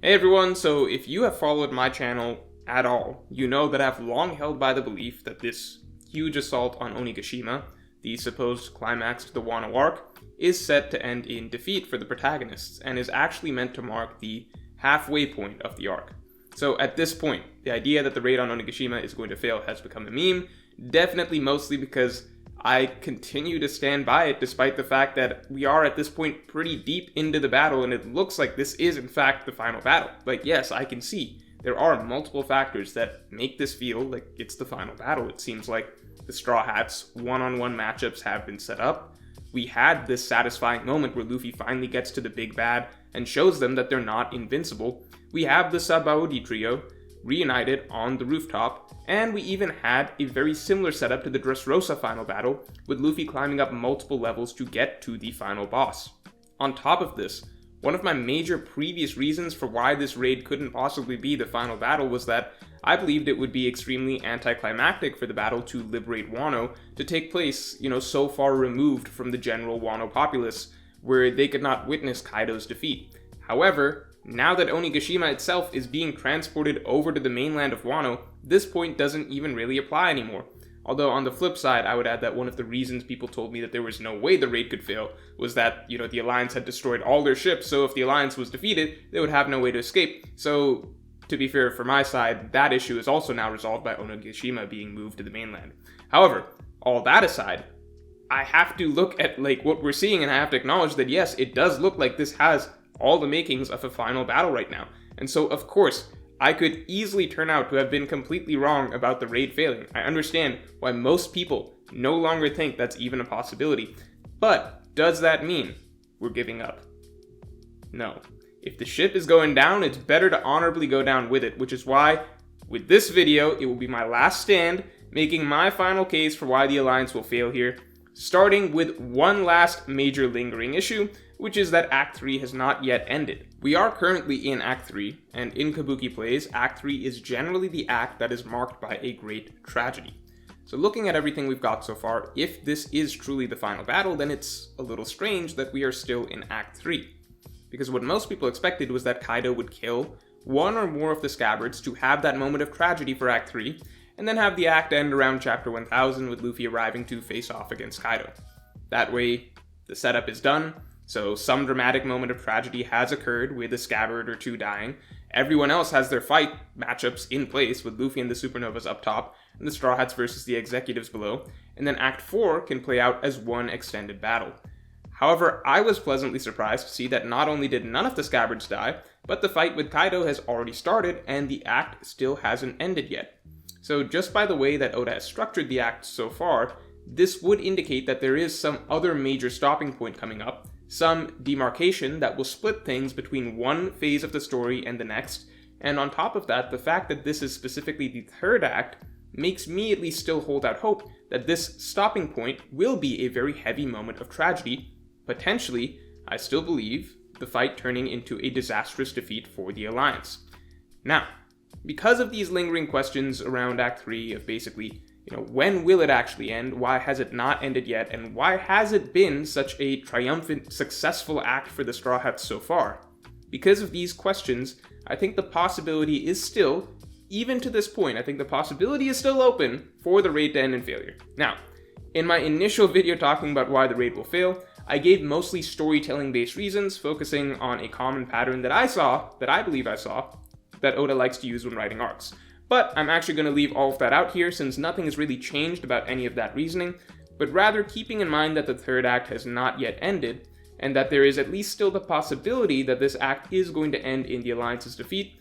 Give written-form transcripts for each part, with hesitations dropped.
Hey everyone, so if you have followed my channel at all, you know that I've long held by the belief that this huge assault on Onigashima, the supposed climax to the Wano arc, is set to end in defeat for the protagonists, and is actually meant to mark the halfway point of the arc. So at this point, the idea that the raid on Onigashima is going to fail has become a meme, definitely mostly because I continue to stand by it despite the fact that we are at this point pretty deep into the battle and it looks like this is in fact the final battle. Like, yes, I can see there are multiple factors that make this feel like it's the final battle. It seems like the Straw Hats one-on-one matchups have been set up. We had this satisfying moment where Luffy finally gets to the big bad and shows them that they're not invincible. We have the Sabaody trio reunited on the rooftop, and we even had a very similar setup to the Dressrosa final battle, with Luffy climbing up multiple levels to get to the final boss. On top of this, one of my major previous reasons for why this raid couldn't possibly be the final battle was that I believed it would be extremely anticlimactic for the battle to liberate Wano to take place, so far removed from the general Wano populace, where they could not witness Kaido's defeat. However, now that Onigashima itself is being transported over to the mainland of Wano, this point doesn't even really apply anymore. Although on the flip side, I would add that one of the reasons people told me that there was no way the raid could fail was that, the Alliance had destroyed all their ships, so if the Alliance was defeated, they would have no way to escape. So, to be fair, for my side, that issue is also now resolved by Onigashima being moved to the mainland. However, all that aside, I have to look at what we're seeing and I have to acknowledge that yes, it does look like this has all the makings of a final battle right now. And so, of course, I could easily turn out to have been completely wrong about the raid failing. I understand why most people no longer think that's even a possibility. But does that mean we're giving up? No. If the ship is going down, it's better to honorably go down with it, which is why, with this video, it will be my last stand, making my final case for why the Alliance will fail here, starting with one last major lingering issue, which is that Act 3 has not yet ended. We are currently in Act 3, and in Kabuki plays, Act 3 is generally the act that is marked by a great tragedy. So looking at everything we've got so far, if this is truly the final battle, then it's a little strange that we are still in Act 3. Because what most people expected was that Kaido would kill one or more of the Scabbards to have that moment of tragedy for Act 3, and then have the act end around Chapter 1000 with Luffy arriving to face off against Kaido. That way, the setup is done, so some dramatic moment of tragedy has occurred with a Scabbard or two dying. Everyone else has their fight matchups in place with Luffy and the Supernovas up top, and the Straw Hats versus the Executives below, and then Act 4 can play out as one extended battle. However, I was pleasantly surprised to see that not only did none of the Scabbards die, but the fight with Kaido has already started and the act still hasn't ended yet. So just by the way that Oda has structured the act so far, this would indicate that there is some other major stopping point coming up, some demarcation that will split things between one phase of the story and the next, and on top of that, the fact that this is specifically the third act makes me at least still hold out hope that this stopping point will be a very heavy moment of tragedy, potentially, I still believe, the fight turning into a disastrous defeat for the Alliance. Now, because of these lingering questions around Act 3 of basically, when will it actually end, why has it not ended yet, and why has it been such a triumphant, successful act for the Straw Hats so far? Because of these questions, I think the possibility is still, even to this point, I think the possibility is still open for the raid to end in failure. Now, in my initial video talking about why the raid will fail, I gave mostly storytelling-based reasons, focusing on a common pattern that I believe I saw, that Oda likes to use when writing arcs. But I'm actually going to leave all of that out here since nothing has really changed about any of that reasoning, but rather keeping in mind that the third act has not yet ended, and that there is at least still the possibility that this act is going to end in the Alliance's defeat,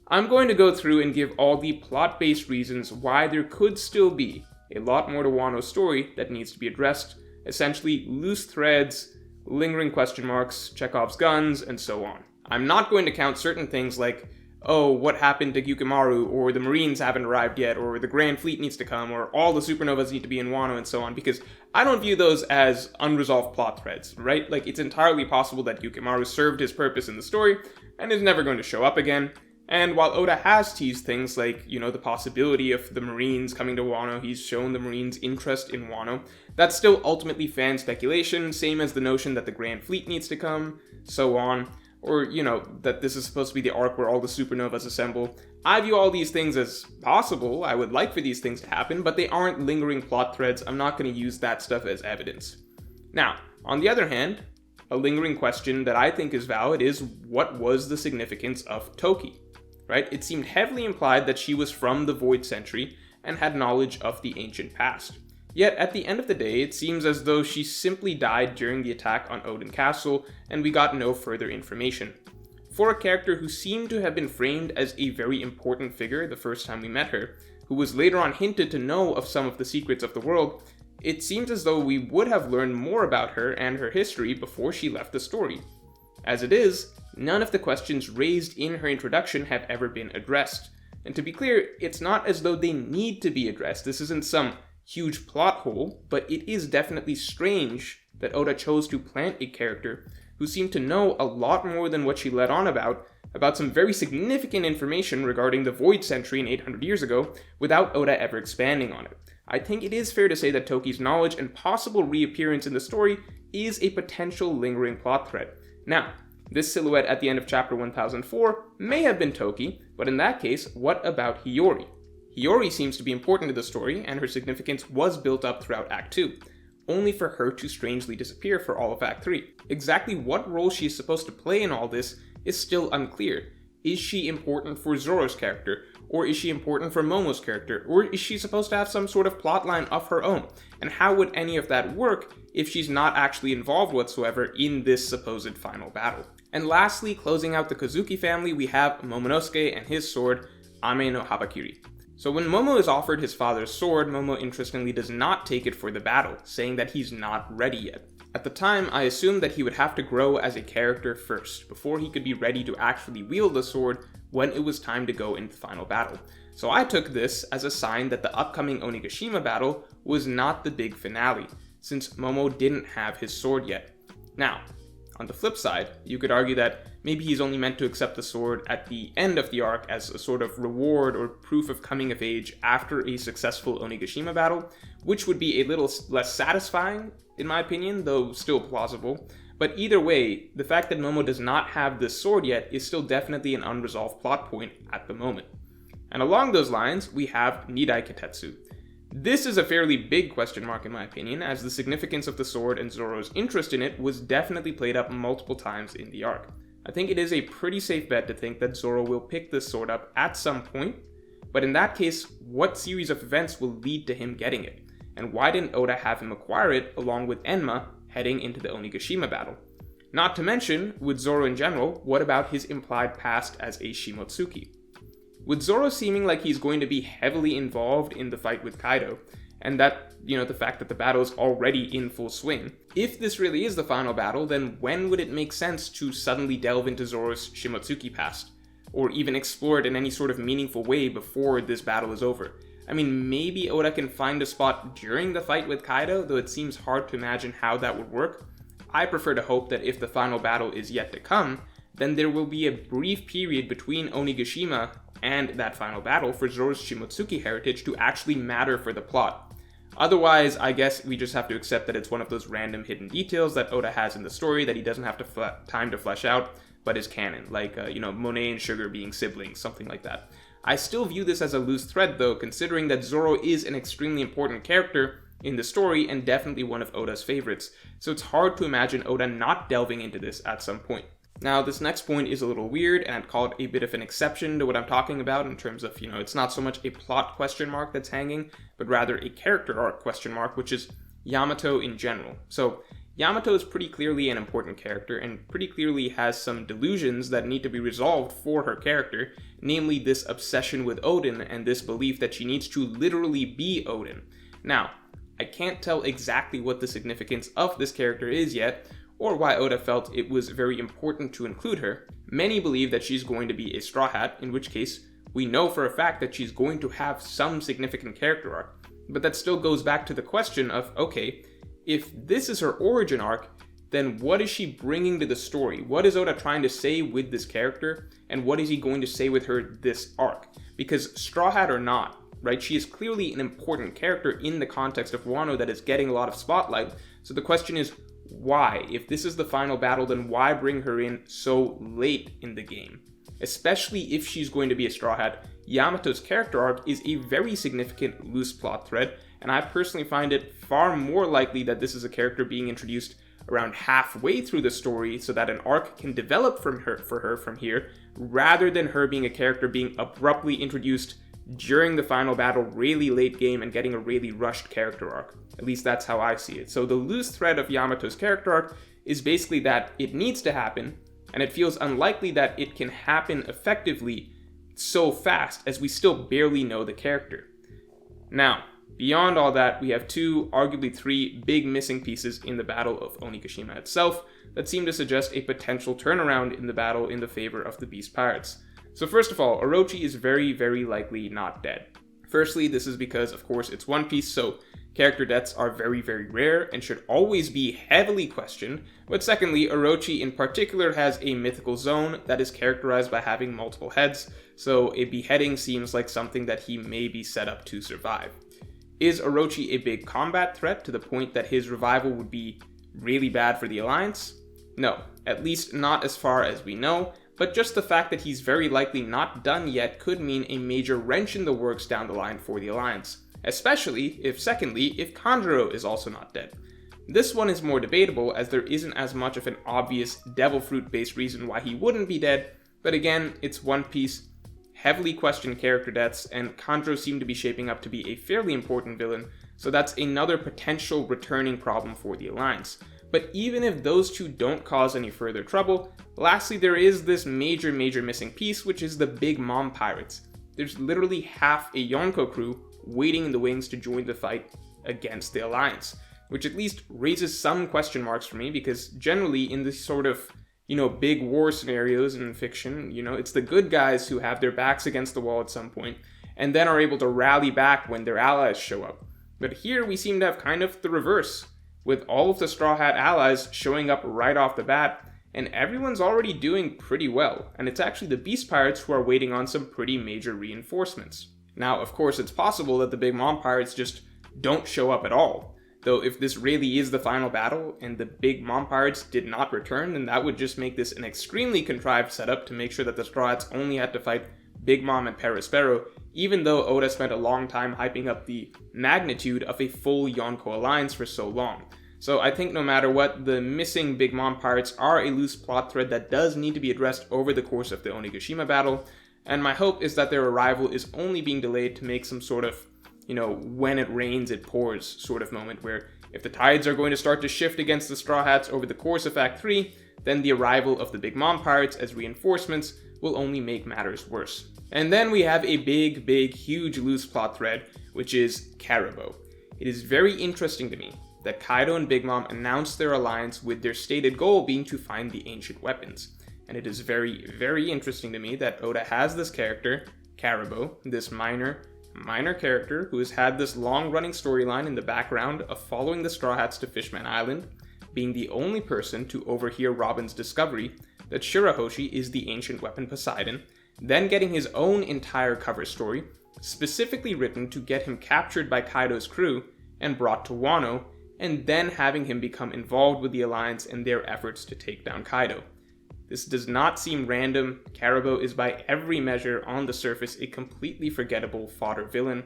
I'm going to go through and give all the plot-based reasons why there could still be a lot more to Wano's story that needs to be addressed, essentially loose threads, lingering question marks, Chekhov's guns, and so on. I'm not going to count certain things like, oh, what happened to Gyukimaru, or the Marines haven't arrived yet, or the Grand Fleet needs to come, or all the Supernovas need to be in Wano, and so on, because I don't view those as unresolved plot threads, right? It's entirely possible that Gyukimaru served his purpose in the story, and is never going to show up again. And while Oda has teased things like, the possibility of the Marines coming to Wano, he's shown the Marines' interest in Wano, that's still ultimately fan speculation, same as the notion that the Grand Fleet needs to come, so on. or, that this is supposed to be the arc where all the supernovas assemble. I view all these things as possible. I would like for these things to happen, but they aren't lingering plot threads. I'm not going to use that stuff as evidence. Now, on the other hand, a lingering question that I think is valid is, what was the significance of Toki? Right? It seemed heavily implied that she was from the Void Century and had knowledge of the ancient past. Yet, at the end of the day, it seems as though she simply died during the attack on Odin Castle, and we got no further information. For a character who seemed to have been framed as a very important figure the first time we met her, who was later on hinted to know of some of the secrets of the world, it seems as though we would have learned more about her and her history before she left the story. As it is, none of the questions raised in her introduction have ever been addressed. And to be clear, it's not as though they need to be addressed. This isn't some huge plot hole, but it is definitely strange that Oda chose to plant a character who seemed to know a lot more than what she let on about some very significant information regarding the Void Century in 800 years ago, without Oda ever expanding on it. I think it is fair to say that Toki's knowledge and possible reappearance in the story is a potential lingering plot thread. Now, this silhouette at the end of chapter 1004 may have been Toki, but in that case, what about Hiyori? Hiyori seems to be important to the story, and her significance was built up throughout Act 2, only for her to strangely disappear for all of Act 3. Exactly what role she is supposed to play in all this is still unclear. Is she important for Zoro's character? Or is she important for Momo's character? Or is she supposed to have some sort of plotline of her own? And how would any of that work if she's not actually involved whatsoever in this supposed final battle? And lastly, closing out the Kozuki family, we have Momonosuke and his sword, Ame no Habakiri. So when Momo is offered his father's sword, Momo interestingly does not take it for the battle, saying that he's not ready yet. At the time, I assumed that he would have to grow as a character first, before he could be ready to actually wield the sword when it was time to go into the final battle. So I took this as a sign that the upcoming Onigashima battle was not the big finale, since Momo didn't have his sword yet. Now, on the flip side, you could argue that maybe he's only meant to accept the sword at the end of the arc as a sort of reward or proof of coming of age after a successful Onigashima battle, which would be a little less satisfying, in my opinion, though still plausible. But either way, the fact that Momo does not have this sword yet is still definitely an unresolved plot point at the moment. And along those lines, we have Nidae Kitsu. This is a fairly big question mark in my opinion, as the significance of the sword and Zoro's interest in it was definitely played up multiple times in the arc. I think it is a pretty safe bet to think that Zoro will pick this sword up at some point, but in that case, what series of events will lead to him getting it? And why didn't Oda have him acquire it along with Enma heading into the Onigashima battle? Not to mention, with Zoro in general, what about his implied past as a Shimotsuki? With Zoro seeming like he's going to be heavily involved in the fight with Kaido, and that, the fact that the battle is already in full swing, if this really is the final battle, then when would it make sense to suddenly delve into Zoro's Shimotsuki past? Or even explore it in any sort of meaningful way before this battle is over? I mean, maybe Oda can find a spot during the fight with Kaido, though it seems hard to imagine how that would work. I prefer to hope that if the final battle is yet to come, then there will be a brief period between Onigashima and that final battle for Zoro's Shimotsuki heritage to actually matter for the plot. Otherwise, I guess we just have to accept that it's one of those random hidden details that Oda has in the story that he doesn't have time to flesh out, but is canon, like, Monet and Sugar being siblings, something like that. I still view this as a loose thread though, considering that Zoro is an extremely important character in the story and definitely one of Oda's favorites, so it's hard to imagine Oda not delving into this at some point. Now, this next point is a little weird, and I'd call it a bit of an exception to what I'm talking about in terms of, it's not so much a plot question mark that's hanging, but rather a character arc question mark, which is Yamato in general. So, Yamato is pretty clearly an important character, and pretty clearly has some delusions that need to be resolved for her character, namely this obsession with Odin and this belief that she needs to literally be Odin. Now, I can't tell exactly what the significance of this character is yet, or why Oda felt it was very important to include her. Many believe that she's going to be a Straw Hat, in which case, we know for a fact that she's going to have some significant character arc. But that still goes back to the question of, okay, if this is her origin arc, then what is she bringing to the story? What is Oda trying to say with this character, and what is he going to say with her this arc? Because Straw Hat or not, right, she is clearly an important character in the context of Wano that is getting a lot of spotlight, so the question is, why? If this is the final battle, then why bring her in so late in the game? Especially if she's going to be a Straw Hat, Yamato's character arc is a very significant loose plot thread, and I personally find it far more likely that this is a character being introduced around halfway through the story so that an arc can develop for her from here, rather than her being a character being abruptly introduced during the final battle really late game and getting a really rushed character arc. At least that's how I see it. So the loose thread of Yamato's character arc is basically that it needs to happen, and it feels unlikely that it can happen effectively so fast as we still barely know the character. Now, beyond all that, we have two, arguably three, big missing pieces in the Battle of Onigashima itself that seem to suggest a potential turnaround in the battle in the favor of the Beast Pirates. So first of all, Orochi is very, very likely not dead. Firstly, this is because, of course, it's One Piece, so character deaths are very, very rare and should always be heavily questioned. But secondly, Orochi in particular has a mythical zone that is characterized by having multiple heads, so a beheading seems like something that he may be set up to survive. Is Orochi a big combat threat to the point that his revival would be really bad for the Alliance? No, at least not as far as we know, but just the fact that he's very likely not done yet could mean a major wrench in the works down the line for the Alliance. Especially if Kanjuro is also not dead. This one is more debatable as there isn't as much of an obvious devil fruit based reason why he wouldn't be dead, but again, it's One Piece, heavily questioned character deaths, and Kanjuro seemed to be shaping up to be a fairly important villain, so that's another potential returning problem for the Alliance. But even if those two don't cause any further trouble, lastly there is this major missing piece, which is the Big Mom Pirates. There's literally half a Yonko crew waiting in the wings to join the fight against the Alliance, which at least raises some question marks for me, because generally in this sort of, big war scenarios in fiction, it's the good guys who have their backs against the wall at some point, and then are able to rally back when their allies show up. But here we seem to have kind of the reverse, with all of the Straw Hat allies showing up right off the bat, and everyone's already doing pretty well, and it's actually the Beast Pirates who are waiting on some pretty major reinforcements. Now, of course, it's possible that the Big Mom Pirates just don't show up at all, though if this really is the final battle and the Big Mom Pirates did not return, then that would just make this an extremely contrived setup to make sure that the Straw Hats only had to fight Big Mom and Perospero, even though Oda spent a long time hyping up the magnitude of a full Yonko alliance for so long. So I think no matter what, the missing Big Mom Pirates are a loose plot thread that does need to be addressed over the course of the Onigashima battle, and my hope is that their arrival is only being delayed to make some sort of, when it rains it pours sort of moment, where if the tides are going to start to shift against the Straw Hats over the course of Act 3, then the arrival of the Big Mom Pirates as reinforcements will only make matters worse. And then we have a big, huge loose plot thread, which is Caribou. It is very interesting to me that Kaido and Big Mom announced their alliance with their stated goal being to find the ancient weapons. And it is very interesting to me that Oda has this character, Caribou, this minor character who has had this long-running storyline in the background of following the Straw Hats to Fishman Island, being the only person to overhear Robin's discovery that Shirahoshi is the ancient weapon Poseidon, then getting his own entire cover story, specifically written to get him captured by Kaido's crew and brought to Wano, and then having him become involved with the Alliance in their efforts to take down Kaido. This does not seem random. Caribou is by every measure on the surface a completely forgettable fodder villain,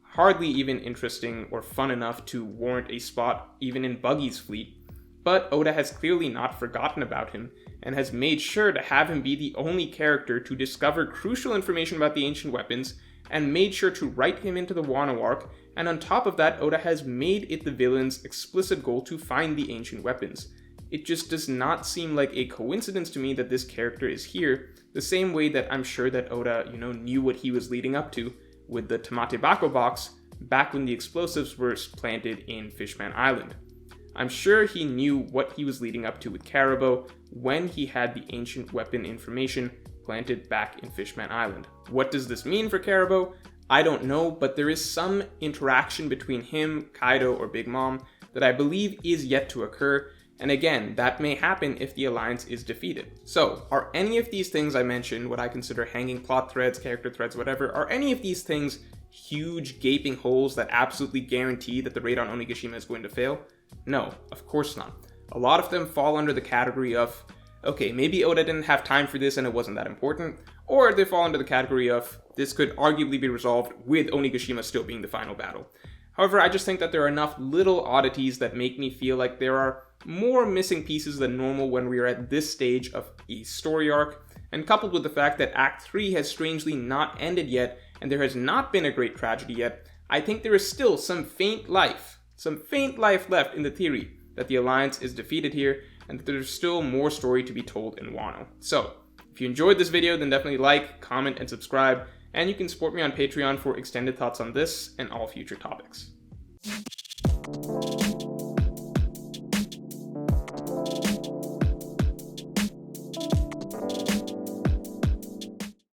hardly even interesting or fun enough to warrant a spot even in Buggy's fleet, but Oda has clearly not forgotten about him and has made sure to have him be the only character to discover crucial information about the ancient weapons and made sure to write him into the Wano arc, and on top of that, Oda has made it the villain's explicit goal to find the ancient weapons. It just does not seem like a coincidence to me that this character is here, the same way that I'm sure that Oda, knew what he was leading up to with the Tamate Bako box back when the explosives were planted in Fishman Island. I'm sure he knew what he was leading up to with Caribou when he had the ancient weapon information planted back in Fishman Island. What does this mean for Caribou? I don't know, but there is some interaction between him, Kaido, or Big Mom that I believe is yet to occur, and again, that may happen if the Alliance is defeated. So, are any of these things I mentioned, what I consider hanging plot threads, character threads, whatever, are any of these things huge gaping holes that absolutely guarantee that the raid on Onigashima is going to fail? No, of course not. A lot of them fall under the category of, okay, maybe Oda didn't have time for this and it wasn't that important, or they fall under the category of, this could arguably be resolved with Onigashima still being the final battle. However, I just think that there are enough little oddities that make me feel like there are more missing pieces than normal when we are at this stage of a story arc, and coupled with the fact that Act 3 has strangely not ended yet, and there has not been a great tragedy yet, I think there is still some faint life left in the theory that the Alliance is defeated here, and that there's still more story to be told in Wano. So, if you enjoyed this video, then definitely like, comment, and subscribe, and you can support me on Patreon for extended thoughts on this and all future topics.